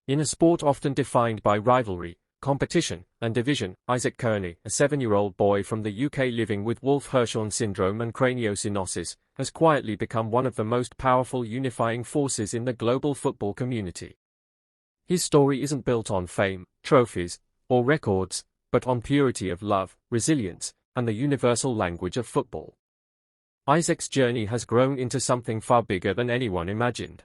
In a sport often defined by rivalry, competition, and division, Isaac Kearney, a 7-year-old boy from the UK living with Wolf-Hirschhorn syndrome and craniosynostosis, has quietly become one of the most powerful unifying forces in the global football community. His story isn't built on fame, trophies, or records, but on purity of love, resilience, and the universal language of football. Isaac's journey has grown into something far bigger than anyone imagined.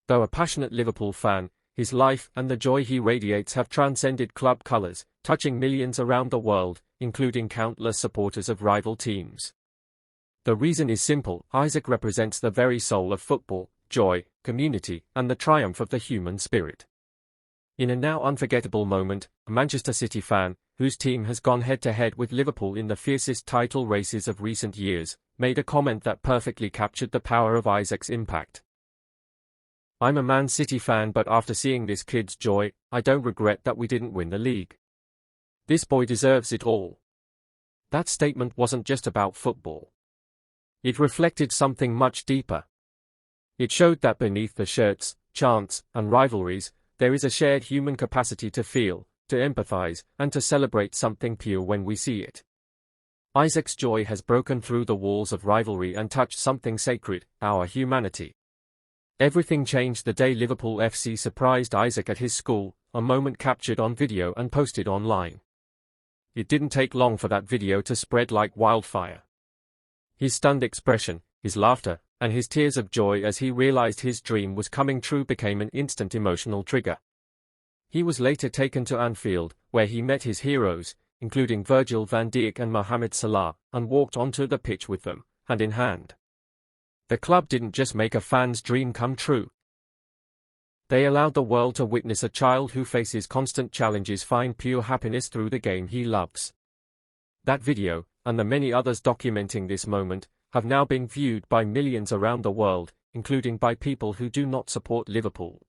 Though a passionate Liverpool fan, his life and the joy he radiates have transcended club colours, touching millions around the world, including countless supporters of rival teams. The reason is simple: Isaac represents the very soul of football, joy, community, and the triumph of the human spirit. In a now unforgettable moment, a Manchester City fan, whose team has gone head-to-head with Liverpool in the fiercest title races of recent years, made a comment that perfectly captured the power of Isaac's impact. "I'm a Man City fan, but after seeing this kid's joy, I don't regret that we didn't win the league. This boy deserves it all." That statement wasn't just about football. It reflected something much deeper. It showed that beneath the shirts, chants, and rivalries, there is a shared human capacity to feel, to empathize, and to celebrate something pure when we see it. Isaac's joy has broken through the walls of rivalry and touched something sacred, our humanity. Everything changed the day Liverpool FC surprised Isaac at his school, a moment captured on video and posted online. It didn't take long for that video to spread like wildfire. His stunned expression, his laughter, and his tears of joy as he realized his dream was coming true became an instant emotional trigger. He was later taken to Anfield, where he met his heroes, including Virgil, Dijk and Mohamed Salah, and walked onto the pitch with them, hand in hand. The club didn't just make a fan's dream come true. They allowed the world to witness a child who faces constant challenges find pure happiness through the game he loves. That video, and the many others documenting this moment, have now been viewed by millions around the world, including by people who do not support Liverpool.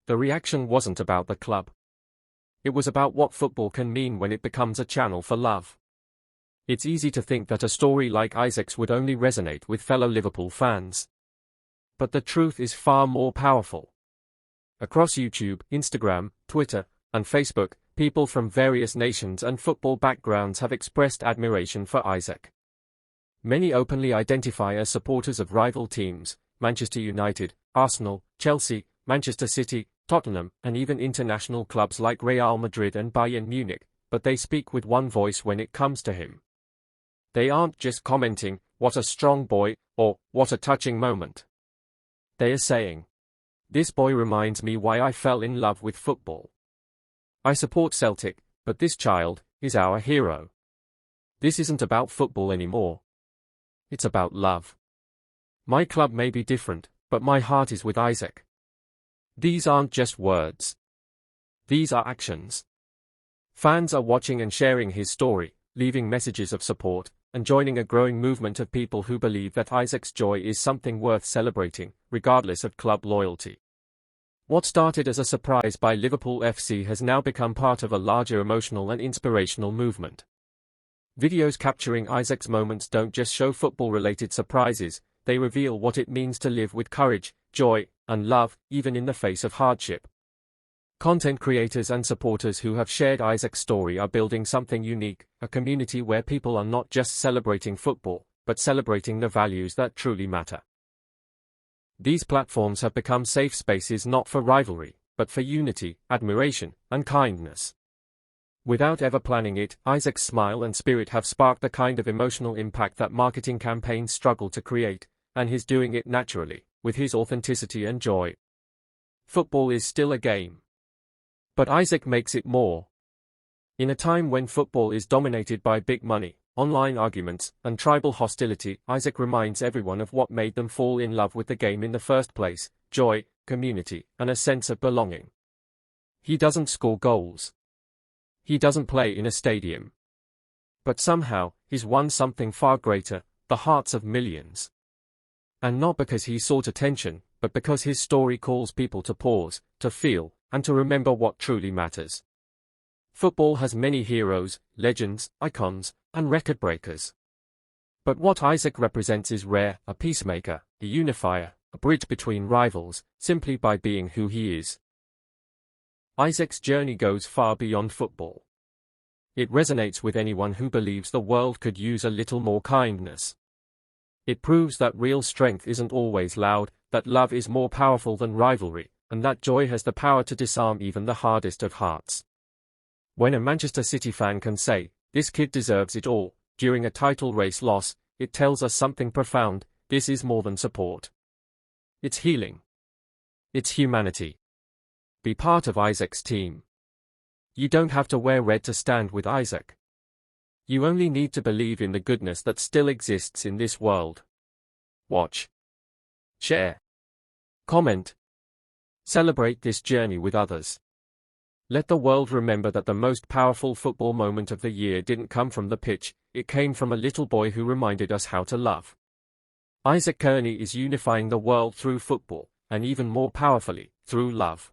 The reaction wasn't about the club. It was about what football can mean when it becomes a channel for love. It's easy to think that a story like Isaac's would only resonate with fellow Liverpool fans. But the truth is far more powerful. Across YouTube, Instagram, Twitter, and Facebook, people from various nations and football backgrounds have expressed admiration for Isaac. Many openly identify as supporters of rival teams, Manchester United, Arsenal, Chelsea, Manchester City, Tottenham, and even international clubs like Real Madrid and Bayern Munich, but they speak with one voice when it comes to him. They aren't just commenting, "What a strong boy," or "What a touching moment." They are saying, "This boy reminds me why I fell in love with football. I support Celtic, but this child is our hero. This isn't about football anymore. It's about love. My club may be different, but my heart is with Isaac." These aren't just words. These are actions. Fans are watching and sharing his story, leaving messages of support, and joining a growing movement of people who believe that Isaac's joy is something worth celebrating, regardless of club loyalty. What started as a surprise by Liverpool FC has now become part of a larger emotional and inspirational movement. Videos capturing Isaac's moments don't just show football-related surprises, they reveal what it means to live with courage, joy, and love, even in the face of hardship. Content creators and supporters who have shared Isaac's story are building something unique, a community where people are not just celebrating football, but celebrating the values that truly matter. These platforms have become safe spaces not for rivalry, but for unity, admiration, and kindness. Without ever planning it, Isaac's smile and spirit have sparked the kind of emotional impact that marketing campaigns struggle to create, and he's doing it naturally, with his authenticity and joy. Football is still a game. But Isaac makes it more. In a time when football is dominated by big money, online arguments, and tribal hostility, Isaac reminds everyone of what made them fall in love with the game in the first place: joy, community, and a sense of belonging. He doesn't score goals. He doesn't play in a stadium. But somehow, he's won something far greater: the hearts of millions. And not because he sought attention, but because his story calls people to pause, to feel, and to remember what truly matters. Football has many heroes, legends, icons, and record breakers. But what Isaac represents is rare: a peacemaker, a unifier, a bridge between rivals, simply by being who he is. Isaac's journey goes far beyond football. It resonates with anyone who believes the world could use a little more kindness. It proves that real strength isn't always loud, that love is more powerful than rivalry, and that joy has the power to disarm even the hardest of hearts. When a Manchester City fan can say, "This kid deserves it all," during a title race loss, it tells us something profound. This is more than support. It's healing. It's humanity. Be part of Isaac's team. You don't have to wear red to stand with Isaac. You only need to believe in the goodness that still exists in this world. Watch. Share. Comment. Celebrate this journey with others. Let the world remember that the most powerful football moment of the year didn't come from the pitch, it came from a little boy who reminded us how to love. Isaac Kearney is unifying the world through football, and even more powerfully, through love.